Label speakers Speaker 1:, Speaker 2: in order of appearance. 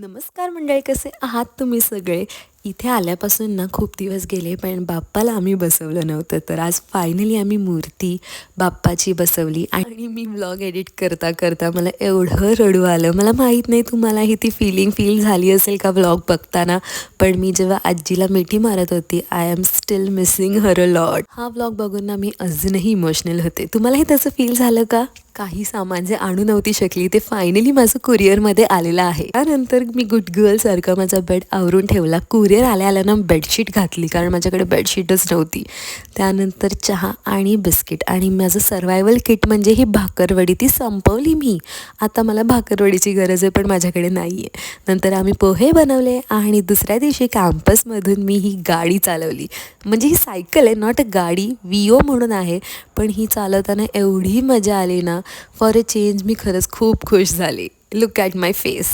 Speaker 1: नमस्कार मंडळी, कसे आहात तुम्ही सगळे? इथे आल्यापासून ना खूप दिवस गेले, पण बाप्पाला आम्ही बसवलं नव्हतं. तर आज फायनली आम्ही मूर्ती बाप्पाची बसवली आणि मी व्लॉग एडिट करता करता मला एवढं रडू आलं. मला माहीत नाही तुम्हालाही ती फिलिंग फील झाली असेल का व्लॉग बघताना, पण मी जेव्हा आजीला मिठी मारत होती, I am still missing her a lot. हा व्लॉग बघून ना मी अजूनही इमोशनल होते. तुम्हालाही तसं फील झालं का? काही सामान जे आणू नव्हती शकली ते फायनली माझं कुरिअरमध्ये आलेलं आहे. त्यानंतर मी गुड गर्लसारखा माझा बेड आवरून ठेवला. कुरिअर आल्या ना बेडशीट घातली, कारण माझ्याकडे बेडशीटच नव्हती. त्यानंतर चहा आणि बिस्किट आणि माझं सर्वायवल किट म्हणजे ही भाकरवडी ती संपवली मी. आता मला भाकरवडीची गरज आहे, पण माझ्याकडे नाही आहे. नंतर आम्ही पोहे बनवले आणि दुसऱ्या दिवशी कॅम्पसमधून मी ही गाडी चालवली. म्हणजे ही सायकल आहे, नॉट अ गाडी, विओ म्हणून आहे. पण ही चालवताना एवढी मजा आली ना, फॉर अ चेंज मी खरंच खूप खुश झाले. Look at my face.